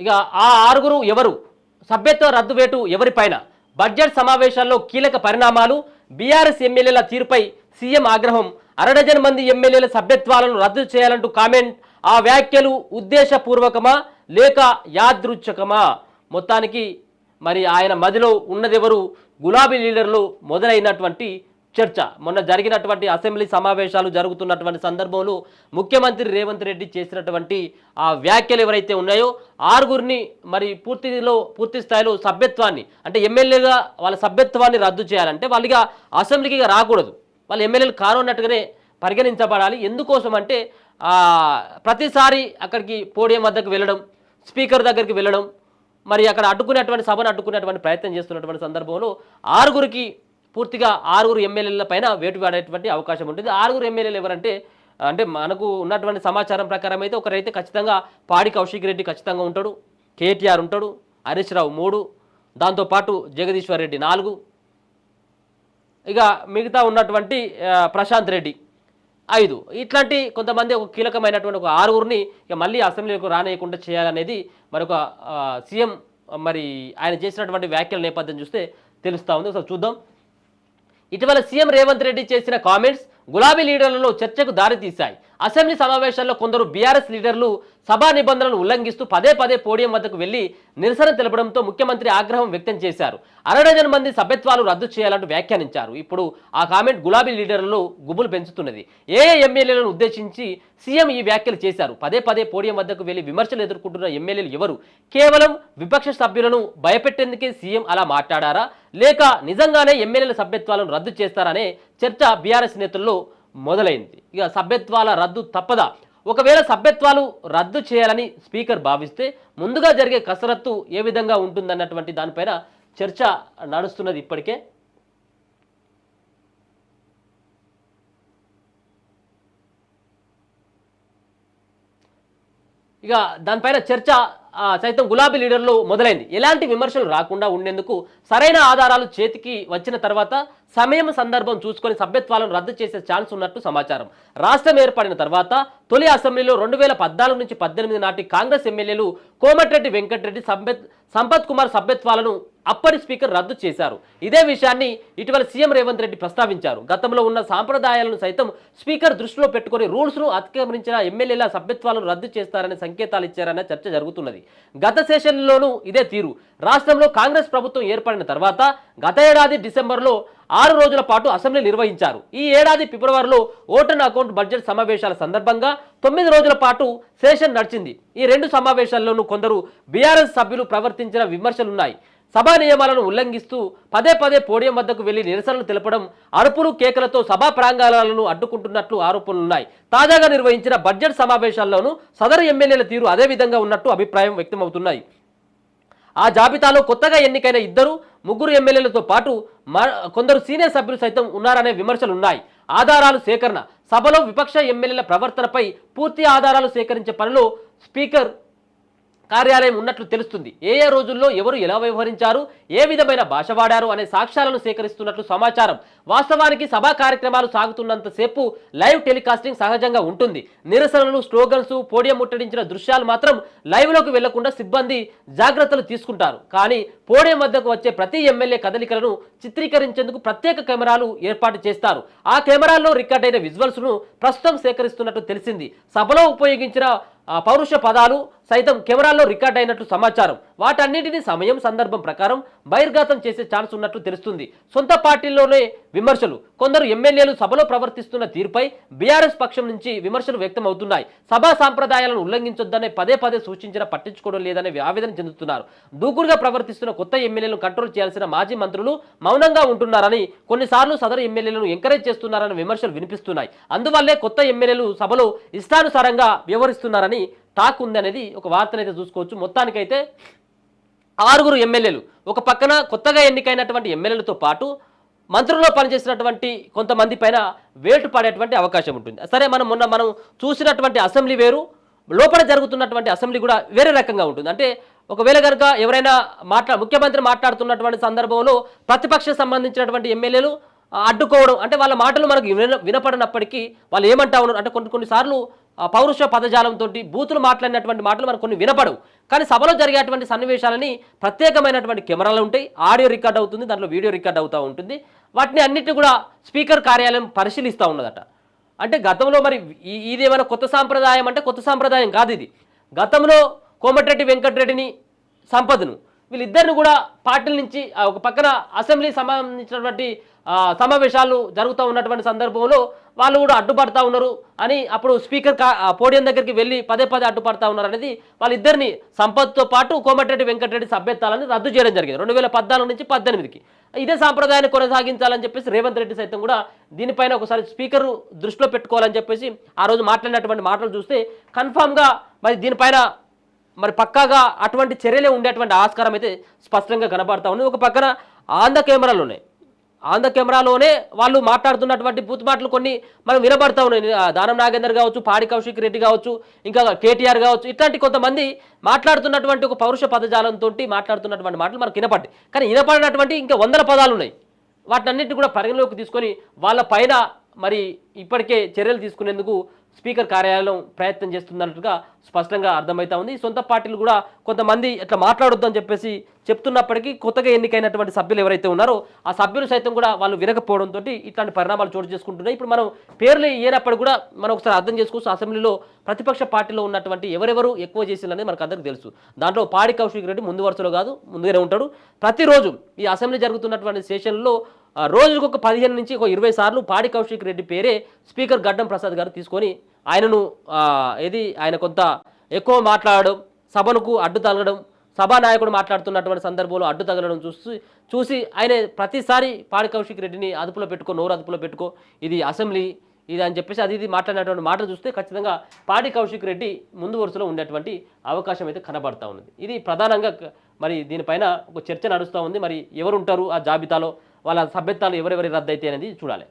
ఇక ఆ ఆరుగురు ఎవరు, సభ్యత్వ రద్దు వేటు ఎవరిపైన, బడ్జెట్ సమావేశాల్లో కీలక పరిణామాలు, బీఆర్ఎస్ ఎమ్మెల్యేల తీరుపై సీఎం ఆగ్రహం, అరడజన్ మంది ఎమ్మెల్యేల సభ్యత్వాలను రద్దు చేయాలంటూ కామెంట్, ఆ వ్యాఖ్యలు ఉద్దేశపూర్వకమా లేక యాదృచ్ఛికమా? మొత్తానికి మరి ఆయన మదిలో ఉన్నదెవరు, గులాబీ లీడర్లు మొదలైనటువంటి చర్చ. మొన్న జరిగినటువంటి అసెంబ్లీ సమావేశాలు జరుగుతున్నటువంటి సందర్భంలో ముఖ్యమంత్రి రేవంత్ రెడ్డి చేసినటువంటి ఆ వ్యాఖ్యలు ఎవరైతే ఉన్నాయో ఆరుగురిని మరి పూర్తి స్థాయిలో సభ్యత్వాన్ని అంటే ఎమ్మెల్యేగా వాళ్ళ సభ్యత్వాన్ని రద్దు చేయాలంటే వాళ్ళిగా అసెంబ్లీకి రాకూడదు, వాళ్ళు ఎమ్మెల్యేలు కానున్నట్టుగానే పరిగణించబడాలి. ఎందుకోసం అంటే ప్రతిసారి అక్కడికి పోడియం వద్దకు వెళ్ళడం, స్పీకర్ దగ్గరికి వెళ్ళడం, మరి అక్కడ అడ్డుకునేటువంటి సభను అడ్డుకునేటువంటి ప్రయత్నం చేస్తున్నటువంటి సందర్భంలో పూర్తిగా ఆరుగురు ఎమ్మెల్యేల పైన వేటు వాడేటువంటి అవకాశం ఉంటుంది. ఆరుగురు ఎమ్మెల్యేలు ఎవరంటే అంటే మనకు ఉన్నటువంటి సమాచారం ప్రకారం అయితే ఒకరైతే ఖచ్చితంగా పాడి కౌశిక్ రెడ్డి ఖచ్చితంగా ఉంటాడు, కేటీఆర్ ఉంటాడు, హరీష్ రావు 3, దాంతోపాటు జగదీశ్వర్ రెడ్డి 4, ఇక మిగతా ఉన్నటువంటి ప్రశాంత్ రెడ్డి 5. ఇట్లాంటి కొంతమంది ఒక కీలకమైనటువంటి ఒక ఆరుగురిని ఇక మళ్ళీ అసెంబ్లీలకు రానేయకుండా చేయాలనేది మరొక సీఎం మరి ఆయన చేసినటువంటి వ్యాఖ్యల నేపథ్యం చూస్తే తెలుస్తూ ఉంది. ఒకసారి చూద్దాం. ఇటీవల సీఎం రేవంత్ రెడ్డి చేసిన కామెంట్స్ గులాబీ లీడర్లలో చర్చకు దారితీశాయి. అసెంబ్లీ సమావేశాల్లో కొందరు బీఆర్ఎస్ లీడర్లు సభా నిబంధనలను ఉల్లంఘిస్తూ పదే పోడియం వద్దకు వెళ్లి నిరసన తెలపడంతో ముఖ్యమంత్రి ఆగ్రహం వ్యక్తం చేశారు. అరడజన్ మంది సభ్యత్వాలు రద్దు చేయాలంటూ వ్యాఖ్యానించారు. ఇప్పుడు ఆ కామెంట్ గులాబీ లీడర్లలో గుబులు పెంచుతున్నది. ఏ ఎమ్మెల్యేలను ఉద్దేశించి సీఎం ఈ వ్యాఖ్యలు చేశారు? పదే పోడియం వద్దకు వెళ్లి విమర్శలు ఎదుర్కొంటున్న ఎమ్మెల్యేలు ఎవరు? కేవలం విపక్ష సభ్యులను భయపెట్టేందుకే సీఎం అలా మాట్లాడారా, లేక నిజంగానే ఎమ్మెల్యేల సభ్యత్వాలను రద్దు చేస్తారనే చర్చ బీఆర్ఎస్ నేతల్లో మొదలైంది. ఇక సభ్యత్వాల రద్దు తప్పదా? ఒకవేళ సభ్యత్వాలు రద్దు చేయాలని స్పీకర్ భావిస్తే ముందుగా జరిగే కసరత్తు ఏ విధంగా ఉంటుందన్నటువంటి దానిపైన చర్చ నడుస్తున్నది ఇప్పటికే. ఇక దానిపైన చర్చ సైతం గులాబీ లీడర్లు మొదలైంది. ఎలాంటి విమర్శలు రాకుండా ఉండేందుకు సరైన ఆధారాలు చేతికి వచ్చిన తర్వాత సమయం సందర్భం చూసుకొని సభ్యత్వాలను రద్దు చేసే ఛాన్స్ ఉన్నట్టు సమాచారం. రాష్ట్రం ఏర్పడిన తర్వాత తొలి అసెంబ్లీలో 2014 నుంచి 18 నాటి కాంగ్రెస్ ఎమ్మెల్యేలు కోమటిరెడ్డి వెంకటరెడ్డి, సంపత్ కుమార్ సభ్యత్వాలను అప్పటి స్పీకర్ రద్దు చేశారు. ఇదే విషయాన్ని ఇటీవల సీఎం రేవంత్ రెడ్డి ప్రస్తావించారు. గతంలో ఉన్న సాంప్రదాయాలను సైతం స్పీకర్ దృష్టిలో పెట్టుకుని రూల్స్ను అతిక్రమించిన ఎమ్మెల్యేల సభ్యత్వాలను రద్దు చేస్తారనే సంకేతాలు ఇచ్చారన్న చర్చ జరుగుతున్నది. గత సెషన్లోనూ ఇదే తీరు. రాష్ట్రంలో కాంగ్రెస్ ప్రభుత్వం ఏర్పడిన తర్వాత గత ఏడాది డిసెంబర్లో 6 రోజుల పాటు అసెంబ్లీ నిర్వహించారు. ఈ ఏడాది ఫిబ్రవరిలో ఓటన్ అకౌంట్ బడ్జెట్ సమావేశాల సందర్భంగా 9 రోజుల పాటు సెషన్ నడిచింది. ఈ 2 సమావేశాల్లోనూ కొందరు బీఆర్ఎస్ సభ్యులు ప్రవర్తించిన విమర్శలున్నాయి. సభా నియమాలను ఉల్లంఘిస్తూ పదే పోడియం వద్దకు వెళ్లి నిరసనలు తెలపడం, అరుపులు కేకలతో సభా ప్రాంగణాలను అడ్డుకుంటున్నట్లు ఆరోపణలున్నాయి. తాజాగా నిర్వహించిన బడ్జెట్ సమావేశాల్లోనూ సదరు ఎమ్మెల్యేల తీరు అదే విధంగా ఉన్నట్టు అభిప్రాయం వ్యక్తమవుతున్నాయి. ఆ జాబితాలో కొత్తగా ఎన్నికైన 2-3 ఎమ్మెల్యేలతో పాటు కొందరు సీనియర్ సభ్యులు సైతం ఉన్నారనే విమర్శలున్నాయి. ఆధారాలు సేకరణ. సభలో విపక్ష ఎమ్మెల్యేల ప్రవర్తనపై పూర్తి ఆధారాలు సేకరించే పనిలో స్పీకర్ కార్యాలయం ఉన్నట్లు తెలుస్తుంది. ఏ రోజుల్లో ఎవరు ఎలా వ్యవహరించారు, ఏ విధమైన భాష వాడారు అనే సాక్ష్యాలను సేకరిస్తున్నట్లు సమాచారం. వాస్తవానికి సభా కార్యక్రమాలు సాగుతున్నంతసేపు లైవ్ టెలికాస్టింగ్ సహజంగా ఉంటుంది. నిరసనలు, స్లోగన్స్, పోడియం ముట్టడించిన దృశ్యాలు మాత్రం లైవ్లోకి వెళ్లకుండా సిబ్బంది జాగ్రత్తలు తీసుకుంటారు. కానీ పోడియం వద్దకు వచ్చే ప్రతి ఎమ్మెల్యే కదలికలను చిత్రీకరించేందుకు ప్రత్యేక కెమెరాలు ఏర్పాటు చేస్తారు. ఆ కెమెరాల్లో రికార్డ్ అయిన విజువల్స్ను ప్రస్తుతం సేకరిస్తున్నట్టు తెలిసింది. సభలో ఉపయోగించిన పౌరుష పదాలు సైతం కెమెరాల్లో రికార్డ్ అయినట్లు సమాచారం. వాటన్నిటిని సమయం సందర్భం ప్రకారం బహిర్గతం చేసే ఛాన్స్ ఉన్నట్లు తెలుస్తుంది. సొంత పార్టీల్లోనే విమర్శలు. కొందరు ఎమ్మెల్యేలు సభలో ప్రవర్తిస్తున్న తీరుపై బీఆర్ఎస్ పక్షం నుంచి విమర్శలు వ్యక్తమవుతున్నాయి. సభా సాంప్రదాయాలను ఉల్లంఘించొద్దనే పదే సూచించినా పట్టించుకోవడం లేదనే ఆవేదన చెందుతున్నారు. దూకుడుగా ప్రవర్తిస్తున్న కొత్త ఎమ్మెల్యేలను కంట్రోల్ చేయాల్సిన మాజీ మంత్రులు మౌనంగా ఉంటున్నారని, కొన్నిసార్లు సదరు ఎమ్మెల్యేలను ఎంకరేజ్ చేస్తున్నారని విమర్శలు వినిపిస్తున్నాయి. అందువల్లే కొత్త ఎమ్మెల్యేలు సభలో ఇష్టానుసారంగా వ్యవహరిస్తున్నారని టాక్ ఉందనేది ఒక వార్తనైతే చూసుకోవచ్చు. మొత్తానికైతే 6 ఎమ్మెల్యేలు ఒక పక్కన కొత్తగా ఎన్నికైనటువంటి ఎమ్మెల్యేలతో పాటు మంత్రుల్లో పనిచేసినటువంటి కొంతమంది పైన వేటు పడేటువంటి అవకాశం ఉంటుంది. సరే, మనం చూసినటువంటి అసెంబ్లీ వేరు, లోపల జరుగుతున్నటువంటి అసెంబ్లీ కూడా వేరే రకంగా ఉంటుంది. అంటే ఒకవేళ కనుక ఎవరైనా ముఖ్యమంత్రి మాట్లాడుతున్నటువంటి సందర్భంలో ప్రతిపక్ష సంబంధించినటువంటి ఎమ్మెల్యేలు అడ్డుకోవడం, అంటే వాళ్ళ మాటలు మనకు వినపడినప్పటికీ వాళ్ళు ఏమంటా ఉన్నారు అంటే కొన్నిసార్లు పౌరుష పదజాలంతో బూతులు మాట్లాడినటువంటి మాటలు మనకు కొన్ని వినపడవు. కానీ సభలో జరిగేటువంటి సన్నివేశాలని ప్రత్యేకమైనటువంటి కెమెరాలు ఉంటాయి, ఆడియో రికార్డ్ అవుతుంది, దాంట్లో వీడియో రికార్డ్ అవుతూ ఉంటుంది. వాటిని అన్నిటిని కూడా స్పీకర్ కార్యాలయం పరిశీలిస్తూ ఉన్నదట. అంటే గతంలో మరి ఇదేమైనా కొత్త సాంప్రదాయం అంటే కొత్త సాంప్రదాయం కాదు ఇది. గతంలో కోమటిరెడ్డి వెంకటరెడ్డిని, సంపదను వీళ్ళిద్దరిని కూడా పార్టీల నుంచి ఒక పక్కన అసెంబ్లీ సంబంధించినటువంటి సమావేశాలు జరుగుతూ ఉన్నటువంటి సందర్భంలో వాళ్ళు కూడా అడ్డుపడతా ఉన్నారు అని అప్పుడు స్పీకర్ పోడియం దగ్గరికి వెళ్ళి పదే పదే అడ్డుపడతా ఉన్నారు అనేది వాళ్ళిద్దరిని సంపత్తో పాటు కోమటిరెడ్డి వెంకటరెడ్డి సభ్యత్వాలను రద్దు చేయడం జరిగింది 2014 నుంచి 18కి. ఇదే సాంప్రదాయాన్ని కొనసాగించాలని చెప్పేసి రేవంత్ రెడ్డి సైతం కూడా దీనిపైన ఒకసారి స్పీకర్ దృష్టిలో పెట్టుకోవాలని చెప్పేసి ఆ రోజు మాట్లాడినటువంటి మాటలు చూస్తే కన్ఫామ్గా మరి దీనిపైన మరి పక్కాగా అటువంటి చర్యలే ఉండేటువంటి ఆస్కారం అయితే స్పష్టంగా కనబడతా ఉంది. ఒక పక్కన ఆన్ ద కెమెరాలు ఉన్నాయి, ఆన్ ద కెమెరాలోనే వాళ్ళు మాట్లాడుతున్నటువంటి బూత్ మాటలు కొన్ని మనం వినబడతా ఉన్నాయి. దానం నాగేందర్ కావచ్చు, పాడి కౌశిక్ రెడ్డి కావచ్చు, ఇంకా కేటీఆర్ కావచ్చు, ఇట్లాంటి కొంతమంది మాట్లాడుతున్నటువంటి ఒక పౌరుష పదజాలంతో మాట్లాడుతున్నటువంటి మాటలు మనకు వినపడ్డాయి. కానీ వినపడినటువంటి ఇంకా వందల పదాలు ఉన్నాయి. వాటినన్నింటినీ కూడా పరిగణలోకి తీసుకొని వాళ్ళ పైన మరి ఇప్పటికే చర్యలు తీసుకునేందుకు స్పీకర్ కార్యాలయం ప్రయత్నం చేస్తున్నట్టుగా స్పష్టంగా అర్థమవుతా ఉంది. సొంత పార్టీలు కూడా కొంతమంది ఇట్లా మాట్లాడొద్దని చెప్పేసి చెప్తున్నప్పటికీ కొత్తగా ఎన్నికైనటువంటి సభ్యులు ఎవరైతే ఉన్నారో ఆ సభ్యులు సైతం కూడా వాళ్ళు వినకపోవడంతో ఇట్లాంటి పరిణామాలు చోటు చేసుకుంటున్నాయి. ఇప్పుడు మనం పేర్లు ఏనప్పటికీ కూడా మనం ఒకసారి అర్థం చేసుకోవచ్చు. అసెంబ్లీలో ప్రతిపక్ష పార్టీలో ఉన్నటువంటి ఎవరెవరు ఎక్కువ చేసిందనేది మనకు అందరికీ తెలుసు. దాంట్లో పాడి కౌశిక్ రెడ్డి ముందు వరుసలో కాదు, ముందుగానే ఉంటాడు. ప్రతిరోజు ఈ అసెంబ్లీ జరుగుతున్నటువంటి సెషన్లో రోజుకు ఒక 15 నుంచి ఒక 20 సార్లు పాడి కౌశిక్ రెడ్డి పేరే స్పీకర్ గడ్డం ప్రసాద్ గారు తీసుకొని ఆయనను ఆయన కొంత ఎక్కువ మాట్లాడడం, సభకు అడ్డు తగలడం, సభానాయకుడు మాట్లాడుతున్నటువంటి సందర్భంలో అడ్డు తగలడం చూసి ఆయన ప్రతిసారి పాడి కౌశిక్ రెడ్డిని అదుపులో పెట్టుకో, నోరు అదుపులో పెట్టుకో, ఇది అసెంబ్లీ ఇది అని చెప్పేసి అది మాట్లాడినటువంటి మాటలు చూస్తే ఖచ్చితంగా పాడి కౌశిక్ రెడ్డి ముందు వరుసలో ఉండేటువంటి అవకాశం అయితే కనబడతా ఉన్నది. ఇది ప్రధానంగా మరి దీనిపైన ఒక చర్చ నడుస్తూ ఉంది. మరి ఎవరు ఉంటారు ఆ జాబితాలో, వాళ్ళ సభ్యత్వాలు ఎవరెవరి రద్దు అయితే అనేది చూడాలి.